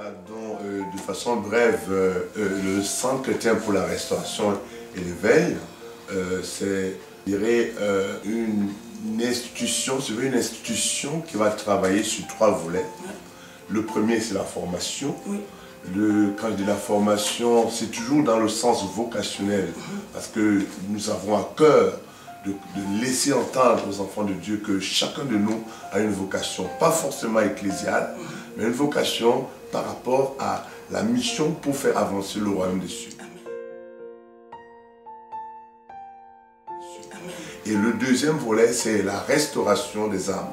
Voilà donc de façon brève, le Centre chrétien pour la restauration et l'éveil, c'est, je dirais, une institution qui va travailler sur 3 volets. Le premier, c'est la formation. Quand je dis la formation, c'est toujours dans le sens vocationnel, parce que nous avons à cœur de laisser entendre aux enfants de Dieu que chacun de nous a une vocation, pas forcément ecclésiale, mais une vocation par rapport à la mission pour faire avancer le royaume des cieux. Et le deuxième volet, c'est la restauration des âmes.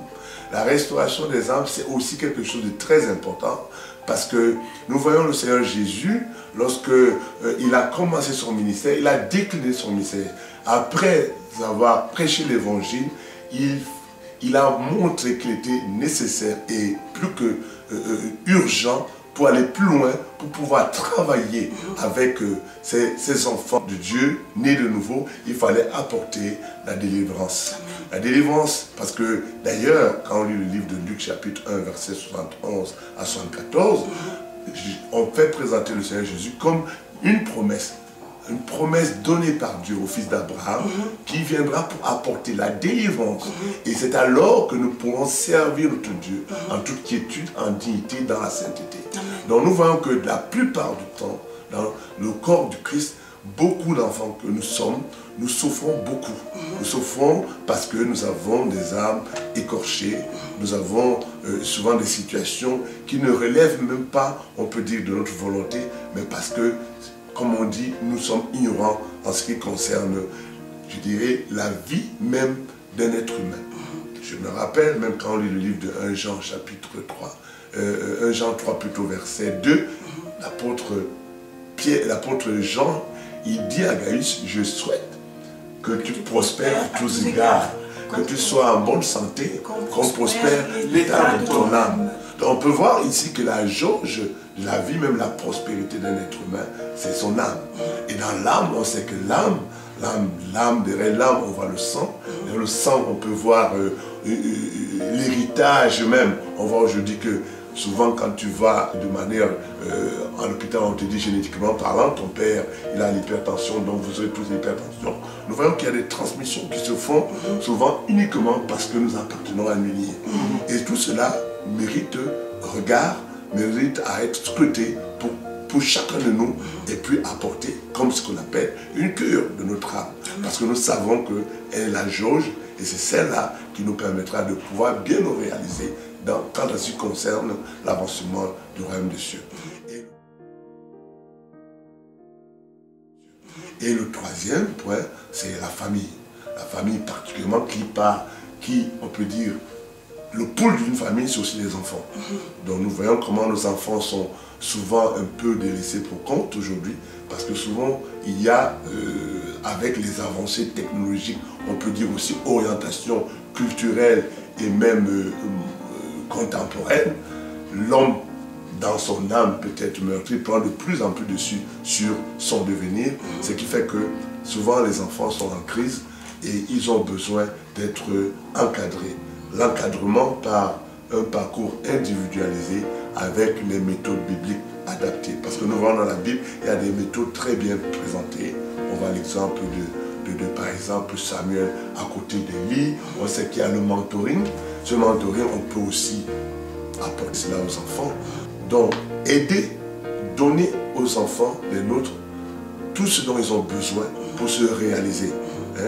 La restauration des âmes, c'est aussi quelque chose de très important, parce que nous voyons le Seigneur Jésus, lorsque il a commencé son ministère, il a décliné son ministère. Après avoir prêché l'évangile, il a montré qu'il était nécessaire et plus que urgent pour aller plus loin, pour pouvoir travailler avec ces enfants de Dieu, nés de nouveau. Il fallait apporter la délivrance. La délivrance, parce que d'ailleurs, quand on lit le livre de Luc chapitre 1, verset 71 à 74, on fait présenter le Seigneur Jésus comme une promesse donnée par Dieu au fils d'Abraham, qui viendra pour apporter la délivrance. Et c'est alors que nous pourrons servir notre Dieu en toute quiétude, en dignité, dans la sainteté. Donc nous voyons que la plupart du temps, dans le corps du Christ, beaucoup d'enfants que nous sommes, nous souffrons beaucoup. Nous souffrons parce que nous avons des âmes écorchées, nous avons souvent des situations qui ne relèvent même pas, on peut dire, de notre volonté, mais parce que, comme on dit, nous sommes ignorants en ce qui concerne, je dirais, la vie même d'un être humain. Je me rappelle, même quand on lit le livre de 1 Jean chapitre 3, 1 Jean 3 plutôt verset 2, l'apôtre Jean, il dit à Gaius, je souhaite que tu prospères à tous égards, que tu sois en bonne santé, qu'on prospère l'état de ton âme. Donc on peut voir ici que la jauge, la vie, même la prospérité d'un être humain, c'est son âme. Et dans l'âme, on sait que derrière l'âme, on voit le sang. Dans le sang, on peut voir l'héritage même. On voit aujourd'hui que souvent quand tu vas de manière à l'hôpital, on te dit génétiquement parlant, ton père il a l'hypertension, donc vous aurez tous l'hypertension. Nous voyons qu'il y a des transmissions qui se font souvent uniquement parce que nous appartenons à une lignée. Et tout cela mérite regard, mérite à être scruté pour chacun de nous et puis apporter comme ce qu'on appelle une cure de notre âme. Parce que nous savons qu'elle est la jauge et c'est celle-là qui nous permettra de pouvoir bien nous réaliser quand ce qui concerne l'avancement du royaume des cieux. Et le troisième point, c'est la famille. La famille particulièrement qui, on peut dire, le pôle d'une famille, c'est aussi les enfants. Donc nous voyons comment nos enfants sont souvent un peu délaissés pour compte aujourd'hui, parce que souvent il y a, avec les avancées technologiques, on peut dire aussi orientation culturelle et même contemporaine, l'homme dans son âme peut-être meurtri prend de plus en plus dessus sur son devenir, ce qui fait que souvent les enfants sont en crise et ils ont besoin d'être encadrés. L'encadrement par un parcours individualisé avec les méthodes bibliques adaptées. Parce que nous voyons dans la Bible, il y a des méthodes très bien présentées. On voit l'exemple par exemple, Samuel à côté d'Élie. On sait qu'il y a le mentoring. Ce mentoring, on peut aussi apporter cela aux enfants. Donc, aider, donner aux enfants les nôtres tout ce dont ils ont besoin pour se réaliser.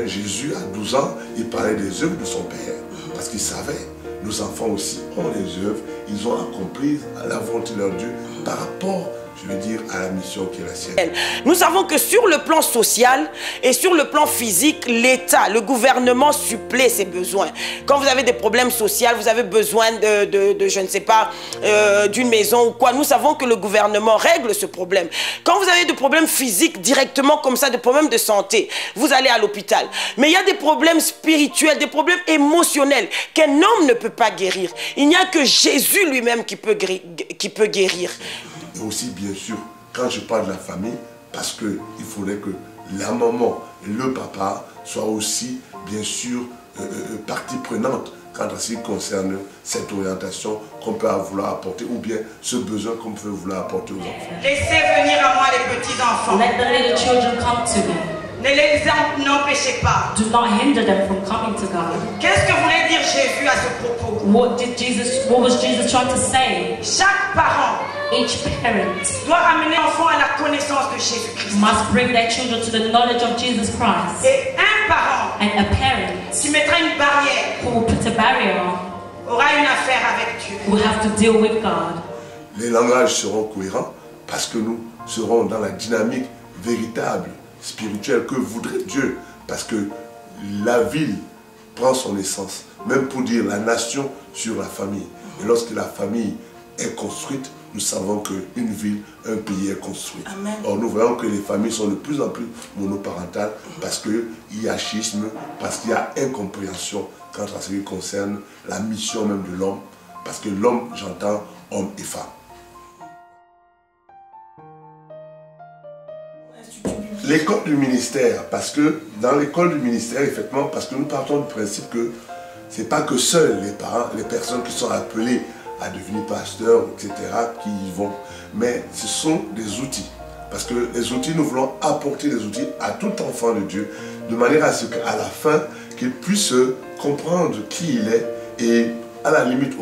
Jésus, à 12 ans, il parlait des œuvres de son Père. Parce qu'il savait, nos enfants aussi ont les œuvres, ils ont accompli la volonté de leur Dieu par rapport, je veux dire, à la mission qui est la sienne. Nous savons que sur le plan social et sur le plan physique, l'État, le gouvernement supplée ses besoins. Quand vous avez des problèmes sociaux, vous avez besoin je ne sais pas, d'une maison ou quoi, nous savons que le gouvernement règle ce problème. Quand vous avez des problèmes physiques directement comme ça, des problèmes de santé, vous allez à l'hôpital. Mais il y a des problèmes spirituels, des problèmes émotionnels qu'un homme ne peut pas guérir. Il n'y a que Jésus lui-même qui peut guérir. Et aussi, bien sûr, quand je parle de la famille, parce qu'il faudrait que la maman et le papa soient aussi, bien sûr, partie prenante quant à ce qui concerne cette orientation qu'on peut vouloir apporter ou bien ce besoin qu'on peut vouloir apporter aux enfants. Laissez venir à moi les petits enfants. Let the little children come to me. Ne les empêchez pas. Do not hinder them from coming to God. Qu'est-ce que voulait dire Jésus à ce propos? What was Jesus trying to say? Chaque parent Each parent doit amener l'enfant à la connaissance de Jésus-Christ. must bring their children to the knowledge of Jesus Christ. Et un parent And a parent qui mettra une barrière who will put a barrier aura une affaire avec Dieu. will have to deal with God. Les langages seront cohérents parce que nous serons dans la dynamique véritable, spirituelle que voudrait Dieu. Parce que la ville prend son essence, même pour dire la nation sur la famille. Et lorsque la famille est construite, nous savons qu'une ville, un pays est construit. Amen. Or, nous voyons que les familles sont de plus en plus monoparentales parce qu'il y a schisme, parce qu'il y a incompréhension quant à ce qui concerne la mission même de l'homme. Parce que l'homme, j'entends homme et femme. L'école du ministère, parce que dans l'école du ministère, effectivement, parce que nous partons du principe que ce n'est pas que seuls les parents, les personnes qui sont appelées à devenir pasteurs, etc., qui y vont, mais ce sont des outils. Parce que les outils, nous voulons apporter des outils à tout enfant de Dieu, de manière à ce qu'à la fin, qu'il puisse comprendre qui il est et à la limite,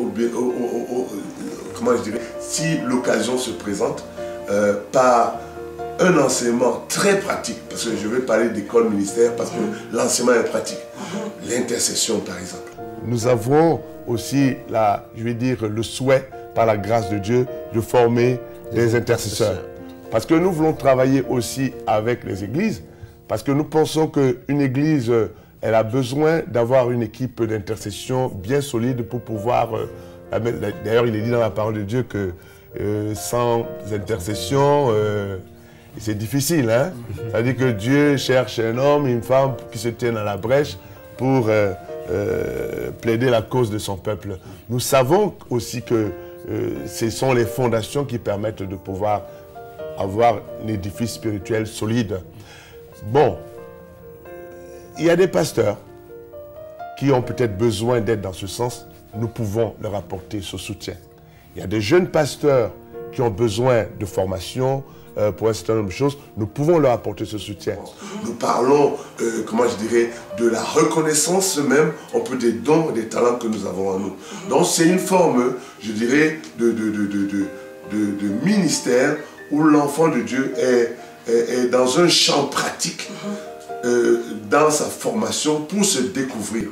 comment je dirais, si l'occasion se présente, par un enseignement très pratique, parce que je vais parler d'école ministère, parce que l'enseignement est pratique. L'intercession, par exemple. Nous avons aussi, je vais dire, le souhait, par la grâce de Dieu, de former des intercesseurs. Parce que nous voulons travailler aussi avec les églises, parce que nous pensons qu'une église, elle a besoin d'avoir une équipe d'intercession bien solide pour pouvoir... D'ailleurs, il est dit dans la parole de Dieu que sans intercession, c'est difficile. Hein? C'est-à-dire que Dieu cherche un homme et une femme qui se tiennent à la brèche pour plaider la cause de son peuple. Nous savons aussi que ce sont les fondations qui permettent de pouvoir avoir un édifice spirituel solide. Bon, il y a des pasteurs qui ont peut-être besoin d'aide dans ce sens. Nous pouvons leur apporter ce soutien. Il y a des jeunes pasteurs qui ont besoin de formation pour un certain nombre de choses. Nous pouvons leur apporter ce soutien. Nous parlons, comment je dirais, de la reconnaissance même, un peu des dons, des talents que nous avons en nous. Donc c'est une forme, je dirais, de ministère où l'enfant de Dieu est dans un champ pratique, dans sa formation pour se découvrir.